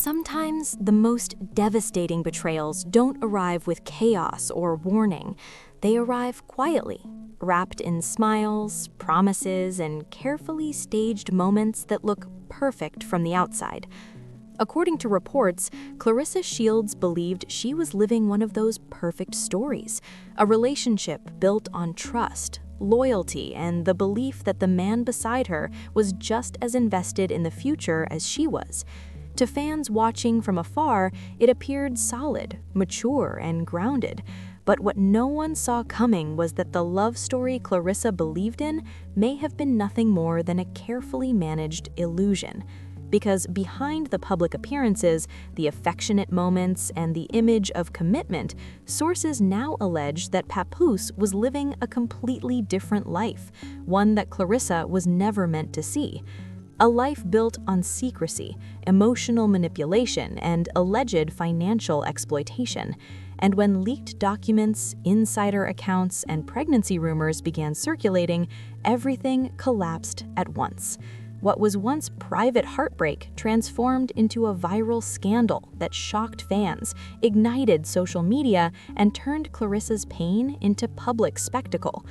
Sometimes the most devastating betrayals don't arrive with chaos or warning. They arrive quietly, wrapped in smiles, promises, and carefully staged moments that look perfect from the outside. According to reports, Clarissa Shields believed she was living one of those perfect stories, a relationship built on trust, loyalty, and the belief that the man beside her was just as invested in the future as she was. To fans watching from afar, it appeared solid, mature, and grounded. But what no one saw coming was that the love story Clarissa believed in may have been nothing more than a carefully managed illusion. Because behind the public appearances, the affectionate moments, and the image of commitment, sources now allege that Papoose was living a completely different life, one that Clarissa was never meant to see. A life built on secrecy, emotional manipulation, and alleged financial exploitation. And when leaked documents, insider accounts, and pregnancy rumors began circulating, everything collapsed at once. What was once private heartbreak transformed into a viral scandal that shocked fans, ignited social media, and turned Clarissa's pain into public spectacle.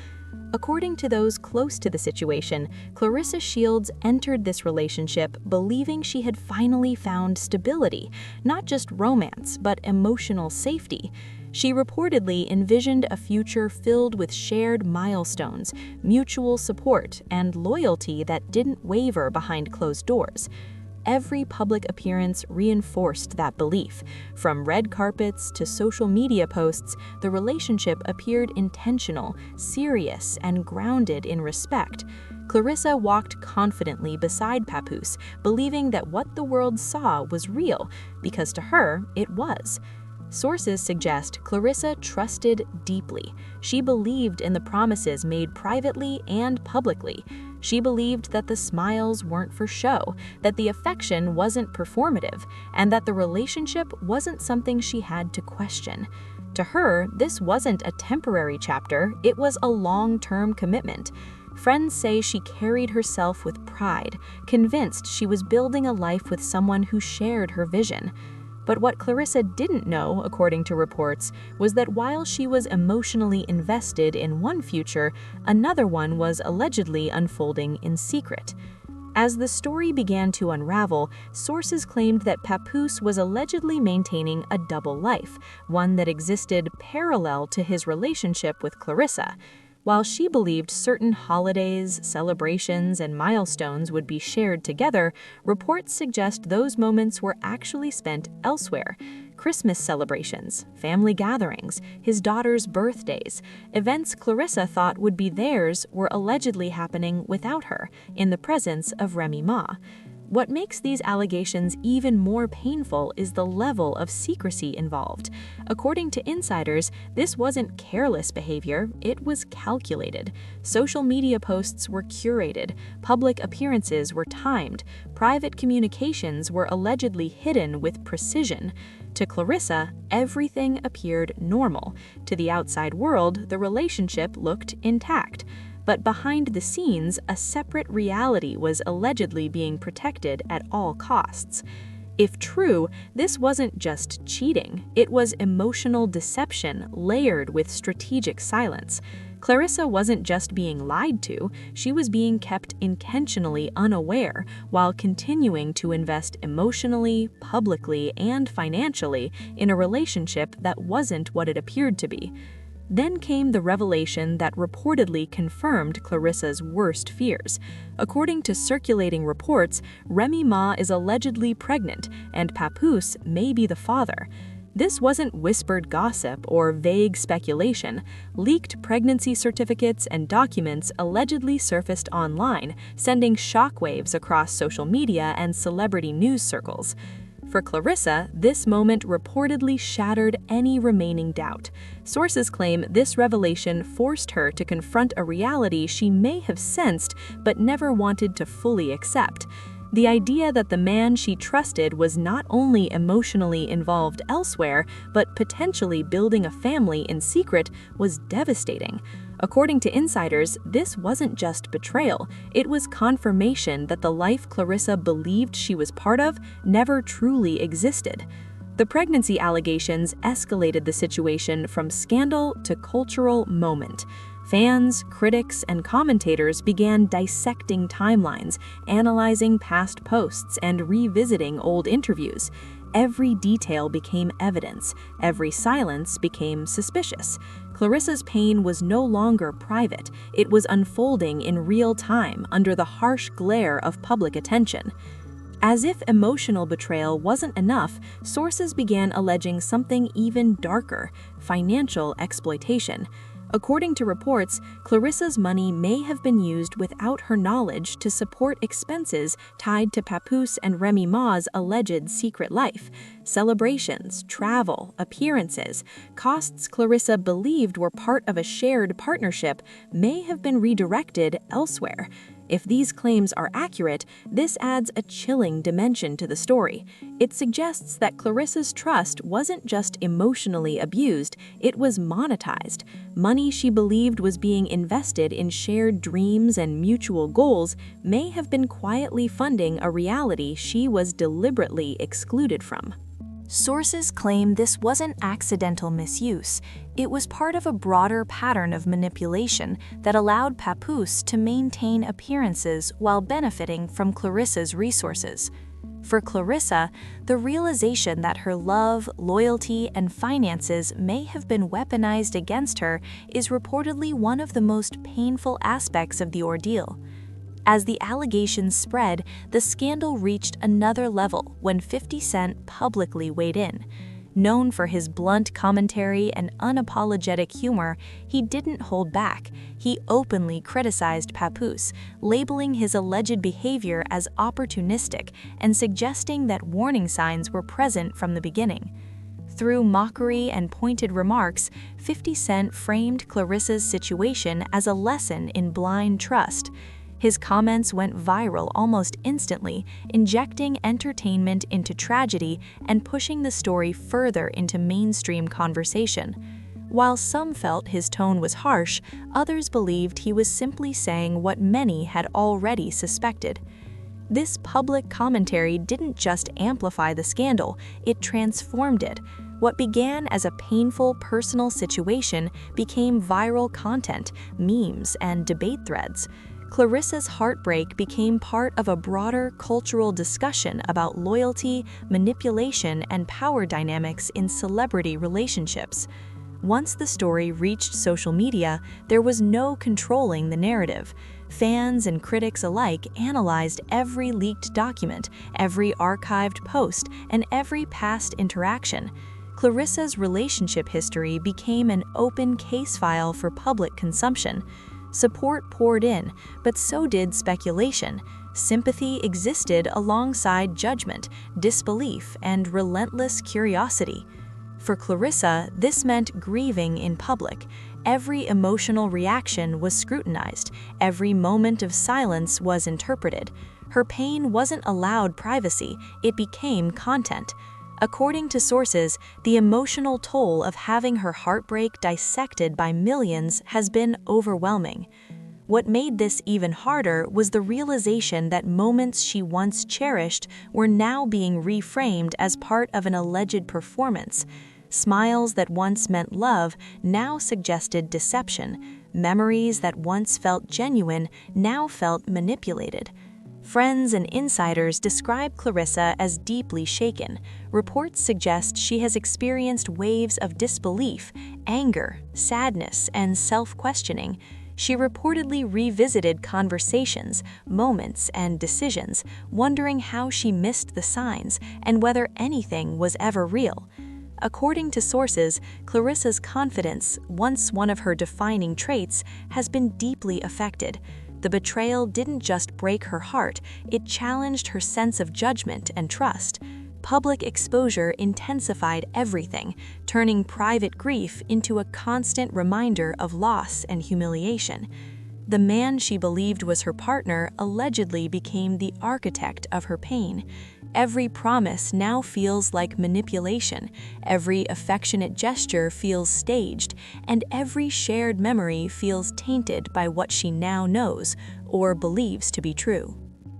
According to those close to the situation, Clarissa Shields entered this relationship believing she had finally found stability, not just romance, but emotional safety. She reportedly envisioned a future filled with shared milestones, mutual support, and loyalty that didn't waver behind closed doors. Every public appearance reinforced that belief. From red carpets to social media posts, the relationship appeared intentional, serious, and grounded in respect. Clarissa walked confidently beside Papoose, believing that what the world saw was real, because to her, it was. Sources suggest Clarissa trusted deeply. She believed in the promises made privately and publicly. She believed that the smiles weren't for show, that the affection wasn't performative, and that the relationship wasn't something she had to question. To her, this wasn't a temporary chapter, it was a long-term commitment. Friends say she carried herself with pride, convinced she was building a life with someone who shared her vision. But what Clarissa didn't know, according to reports, was that while she was emotionally invested in one future, another one was allegedly unfolding in secret. As the story began to unravel, sources claimed that Papoose was allegedly maintaining a double life, one that existed parallel to his relationship with Clarissa. While she believed certain holidays, celebrations, and milestones would be shared together, reports suggest those moments were actually spent elsewhere. Christmas celebrations, family gatherings, his daughter's birthdays, events Clarissa thought would be theirs were allegedly happening without her, in the presence of Remy Ma. What makes these allegations even more painful is the level of secrecy involved. According to insiders, this wasn't careless behavior, it was calculated. Social media posts were curated, public appearances were timed, private communications were allegedly hidden with precision. To Clarissa, everything appeared normal. To the outside world, the relationship looked intact. But behind the scenes, a separate reality was allegedly being protected at all costs. If true, this wasn't just cheating, it was emotional deception layered with strategic silence. Clarissa wasn't just being lied to, she was being kept intentionally unaware while continuing to invest emotionally, publicly, and financially in a relationship that wasn't what it appeared to be. Then came the revelation that reportedly confirmed Clarissa's worst fears. According to circulating reports, Remy Ma is allegedly pregnant, and Papoose may be the father. This wasn't whispered gossip or vague speculation. Leaked pregnancy certificates and documents allegedly surfaced online, sending shockwaves across social media and celebrity news circles. For Clarissa, this moment reportedly shattered any remaining doubt. Sources claim this revelation forced her to confront a reality she may have sensed but never wanted to fully accept. The idea that the man she trusted was not only emotionally involved elsewhere, but potentially building a family in secret was devastating. According to insiders, this wasn't just betrayal, it was confirmation that the life Clarissa believed she was part of never truly existed. The pregnancy allegations escalated the situation from scandal to cultural moment. Fans, critics, and commentators began dissecting timelines, analyzing past posts, and revisiting old interviews. Every detail became evidence. Every silence became suspicious. Clarissa's pain was no longer private. It was unfolding in real time under the harsh glare of public attention. As if emotional betrayal wasn't enough, sources began alleging something even darker: financial exploitation. According to reports, Clarissa's money may have been used without her knowledge to support expenses tied to Papoose and Remy Ma's alleged secret life. Celebrations, travel, appearances, costs Clarissa believed were part of a shared partnership may have been redirected elsewhere. If these claims are accurate, this adds a chilling dimension to the story. It suggests that Clarissa's trust wasn't just emotionally abused, it was monetized. Money she believed was being invested in shared dreams and mutual goals may have been quietly funding a reality she was deliberately excluded from. Sources claim this wasn't accidental misuse. It was part of a broader pattern of manipulation that allowed Papoose to maintain appearances while benefiting from Clarissa's resources. For Clarissa, the realization that her love, loyalty, and finances may have been weaponized against her is reportedly one of the most painful aspects of the ordeal. As the allegations spread, the scandal reached another level when 50 Cent publicly weighed in. Known for his blunt commentary and unapologetic humor, he didn't hold back. He openly criticized Papoose, labeling his alleged behavior as opportunistic and suggesting that warning signs were present from the beginning. Through mockery and pointed remarks, 50 Cent framed Clarissa's situation as a lesson in blind trust. His comments went viral almost instantly, injecting entertainment into tragedy and pushing the story further into mainstream conversation. While some felt his tone was harsh, others believed he was simply saying what many had already suspected. This public commentary didn't just amplify the scandal, it transformed it. What began as a painful personal situation became viral content, memes, and debate threads. Clarissa's heartbreak became part of a broader cultural discussion about loyalty, manipulation, and power dynamics in celebrity relationships. Once the story reached social media, there was no controlling the narrative. Fans and critics alike analyzed every leaked document, every archived post, and every past interaction. Clarissa's relationship history became an open case file for public consumption. Support poured in, but so did speculation. Sympathy existed alongside judgment, disbelief, and relentless curiosity. For Clarissa, this meant grieving in public. Every emotional reaction was scrutinized. Every moment of silence was interpreted. Her pain wasn't allowed privacy, it became content. According to sources, the emotional toll of having her heartbreak dissected by millions has been overwhelming. What made this even harder was the realization that moments she once cherished were now being reframed as part of an alleged performance. Smiles that once meant love now suggested deception. Memories that once felt genuine now felt manipulated. Friends and insiders describe Clarissa as deeply shaken. Reports suggest she has experienced waves of disbelief, anger, sadness, and self-questioning. She reportedly revisited conversations, moments, and decisions, wondering how she missed the signs and whether anything was ever real. According to sources, Clarissa's confidence, once one of her defining traits, has been deeply affected. The betrayal didn't just break her heart, it challenged her sense of judgment and trust. Public exposure intensified everything, turning private grief into a constant reminder of loss and humiliation. The man she believed was her partner allegedly became the architect of her pain. Every promise now feels like manipulation, every affectionate gesture feels staged, and every shared memory feels tainted by what she now knows or believes to be true.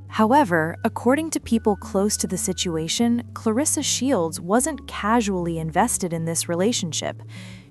However, according to people close to the situation, Clarissa Shields wasn't casually invested in this relationship.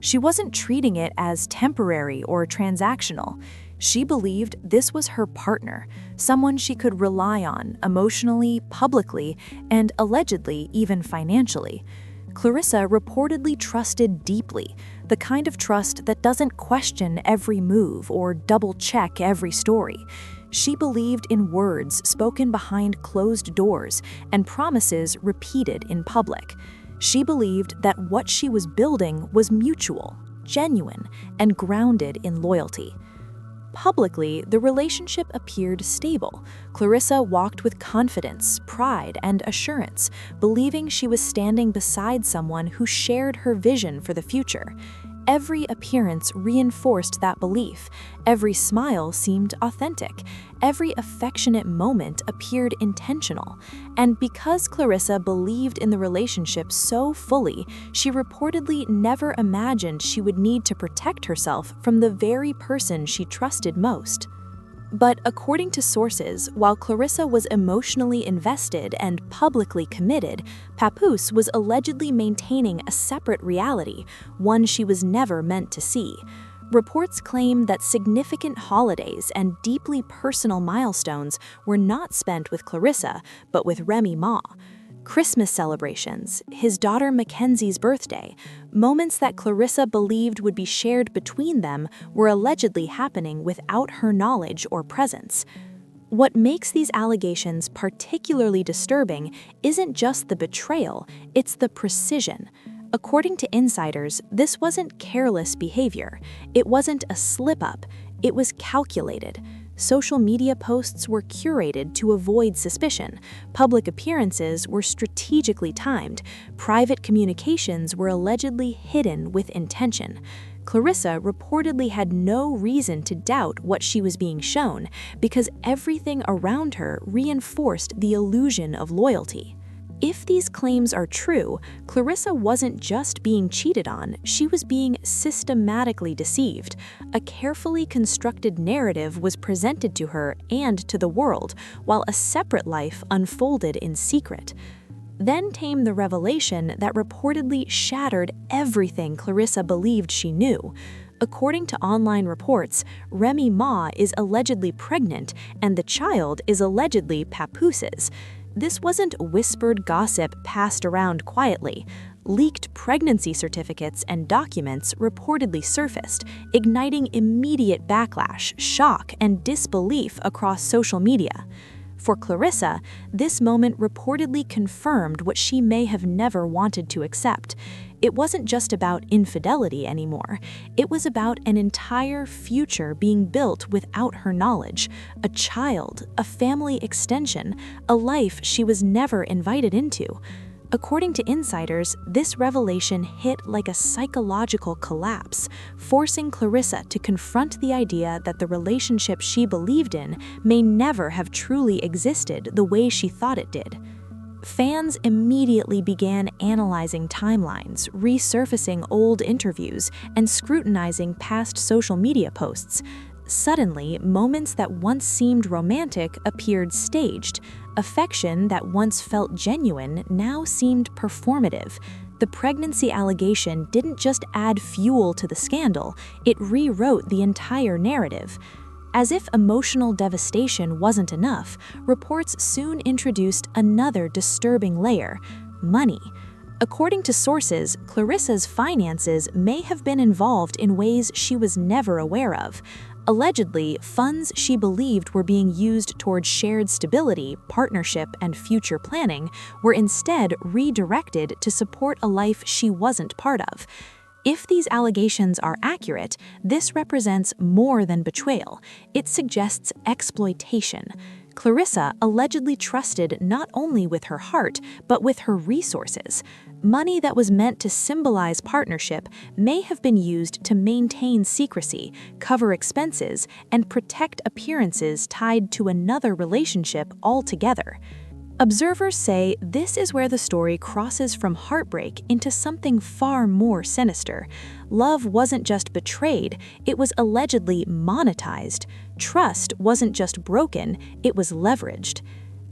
She wasn't treating it as temporary or transactional. She believed this was her partner, someone she could rely on emotionally, publicly, and allegedly even financially. Clarissa reportedly trusted deeply, the kind of trust that doesn't question every move or double-check every story. She believed in words spoken behind closed doors and promises repeated in public. She believed that what she was building was mutual, genuine, and grounded in loyalty. Publicly, the relationship appeared stable. Clarissa walked with confidence, pride, and assurance, believing she was standing beside someone who shared her vision for the future. Every appearance reinforced that belief. Every smile seemed authentic. Every affectionate moment appeared intentional. And because Clarissa believed in the relationship so fully, she reportedly never imagined she would need to protect herself from the very person she trusted most. But according to sources, while Clarissa was emotionally invested and publicly committed, Papoose was allegedly maintaining a separate reality, one she was never meant to see. Reports claim that significant holidays and deeply personal milestones were not spent with Clarissa, but with Remy Ma. Christmas celebrations, his daughter Mackenzie's birthday, moments that Clarissa believed would be shared between them were allegedly happening without her knowledge or presence. What makes these allegations particularly disturbing isn't just the betrayal, it's the precision. According to insiders, this wasn't careless behavior. It wasn't a slip-up. It was calculated. Social media posts were curated to avoid suspicion. Public appearances were strategically timed. Private communications were allegedly hidden with intention. Clarissa reportedly had no reason to doubt what she was being shown because everything around her reinforced the illusion of loyalty. If these claims are true, Clarissa wasn't just being cheated on, she was being systematically deceived. A carefully constructed narrative was presented to her and to the world, while a separate life unfolded in secret. Then came the revelation that reportedly shattered everything Clarissa believed she knew. According to online reports, Remy Ma is allegedly pregnant, and the child is allegedly Papoose's. This wasn't whispered gossip passed around quietly. Leaked pregnancy certificates and documents reportedly surfaced, igniting immediate backlash, shock, and disbelief across social media. For Clarissa, this moment reportedly confirmed what she may have never wanted to accept. It wasn't just about infidelity anymore. It was about an entire future being built without her knowledge, a child, a family extension, a life she was never invited into. According to insiders, this revelation hit like a psychological collapse, forcing Clarissa to confront the idea that the relationship she believed in may never have truly existed the way she thought it did. Fans immediately began analyzing timelines, resurfacing old interviews, and scrutinizing past social media posts. Suddenly, moments that once seemed romantic appeared staged. Affection that once felt genuine now seemed performative. The pregnancy allegation didn't just add fuel to the scandal, it rewrote the entire narrative. As if emotional devastation wasn't enough, reports soon introduced another disturbing layer: money. According to sources, Clarissa's finances may have been involved in ways she was never aware of. Allegedly, funds she believed were being used towards shared stability, partnership, and future planning were instead redirected to support a life she wasn't part of. If these allegations are accurate, this represents more than betrayal. It suggests exploitation. Clarissa allegedly trusted not only with her heart, but with her resources. Money that was meant to symbolize partnership may have been used to maintain secrecy, cover expenses, and protect appearances tied to another relationship altogether. Observers say this is where the story crosses from heartbreak into something far more sinister. Love wasn't just betrayed, it was allegedly monetized. Trust wasn't just broken, it was leveraged.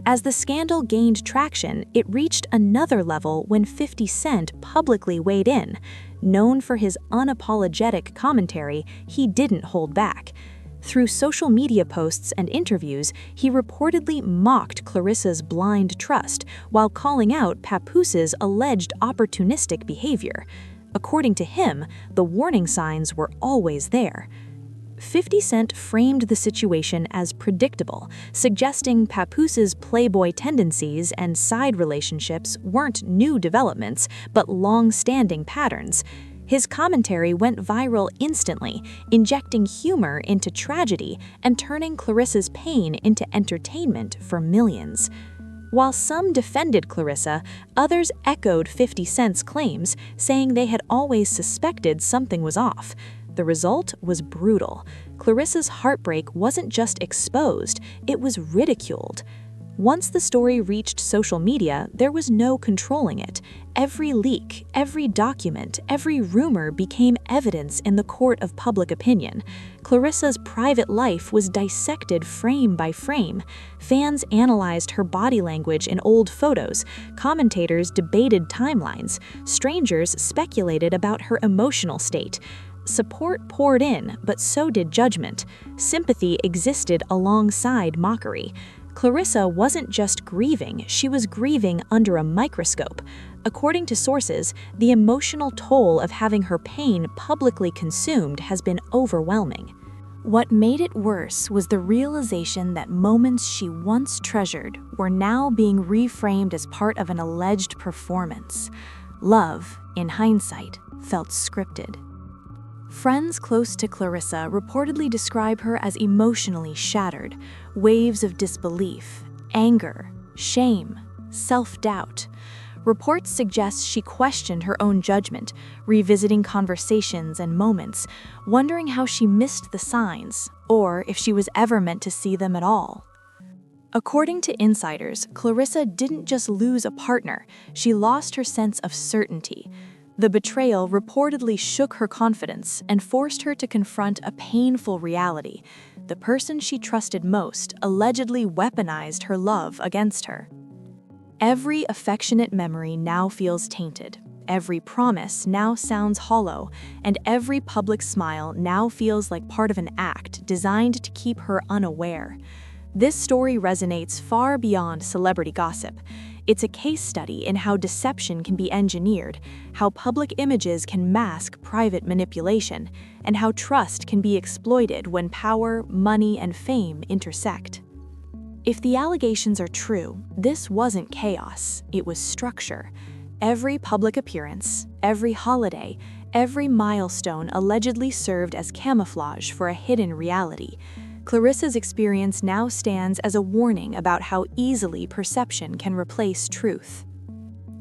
As the scandal gained traction, it reached another level when 50 Cent publicly weighed in. Known for his unapologetic commentary, he didn't hold back. Through social media posts and interviews, he reportedly mocked Clarissa's blind trust while calling out Papoose's alleged opportunistic behavior. According to him, the warning signs were always there. 50 Cent framed the situation as predictable, suggesting Papoose's playboy tendencies and side relationships weren't new developments, but long-standing patterns. His commentary went viral instantly, injecting humor into tragedy and turning Clarissa's pain into entertainment for millions. While some defended Clarissa, others echoed 50 Cent's claims, saying they had always suspected something was off. The result was brutal. Clarissa's heartbreak wasn't just exposed, it was ridiculed. Once the story reached social media, there was no controlling it. Every leak, every document, every rumor became evidence in the court of public opinion. Clarissa's private life was dissected frame by frame. Fans analyzed her body language in old photos. Commentators debated timelines. Strangers speculated about her emotional state. Support poured in, but so did judgment. Sympathy existed alongside mockery. Clarissa wasn't just grieving, she was grieving under a microscope. According to sources, the emotional toll of having her pain publicly consumed has been overwhelming. What made it worse was the realization that moments she once treasured were now being reframed as part of an alleged performance. Love, in hindsight, felt scripted. Friends close to Clarissa reportedly describe her as emotionally shattered, waves of disbelief, anger, shame, self-doubt. Reports suggest she questioned her own judgment, revisiting conversations and moments, wondering how she missed the signs, or if she was ever meant to see them at all. According to insiders, Clarissa didn't just lose a partner, she lost her sense of certainty. The betrayal reportedly shook her confidence and forced her to confront a painful reality. The person she trusted most allegedly weaponized her love against her. Every affectionate memory now feels tainted. Every promise now sounds hollow, and every public smile now feels like part of an act designed to keep her unaware. This story resonates far beyond celebrity gossip. It's a case study in how deception can be engineered, how public images can mask private manipulation, and how trust can be exploited when power, money, and fame intersect. If the allegations are true, this wasn't chaos, it was structure. Every public appearance, every holiday, every milestone allegedly served as camouflage for a hidden reality. Clarissa's experience now stands as a warning about how easily perception can replace truth.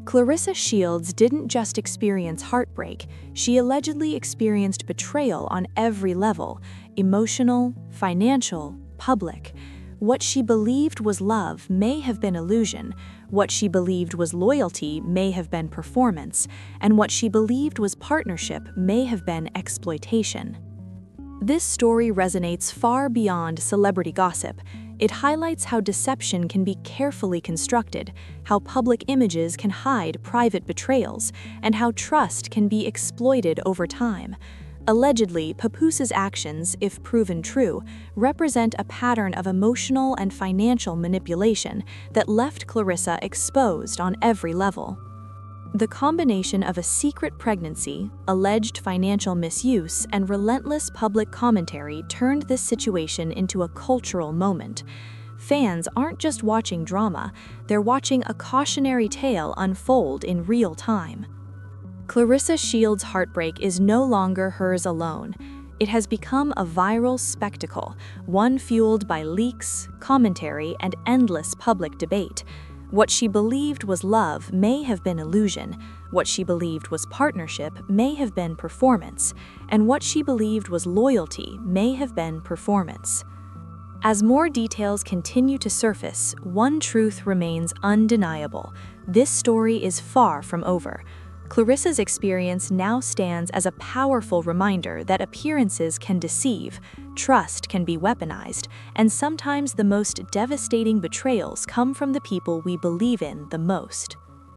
Clarissa Shields didn't just experience heartbreak, she allegedly experienced betrayal on every level: emotional, financial, public. What she believed was love may have been illusion, what she believed was loyalty may have been performance, and what she believed was partnership may have been exploitation. This story resonates far beyond celebrity gossip. It highlights how deception can be carefully constructed, how public images can hide private betrayals, and how trust can be exploited over time. Allegedly, Papoose's actions, if proven true, represent a pattern of emotional and financial manipulation that left Clarissa exposed on every level. The combination of a secret pregnancy, alleged financial misuse, and relentless public commentary turned this situation into a cultural moment. Fans aren't just watching drama, they're watching a cautionary tale unfold in real time. Clarissa Shields' heartbreak is no longer hers alone. It has become a viral spectacle, one fueled by leaks, commentary, and endless public debate. What she believed was love may have been illusion, what she believed was partnership may have been performance, and what she believed was loyalty may have been performance. As more details continue to surface, one truth remains undeniable: this story is far from over. Clarissa's experience now stands as a powerful reminder that appearances can deceive, trust can be weaponized, and sometimes the most devastating betrayals come from the people we believe in the most.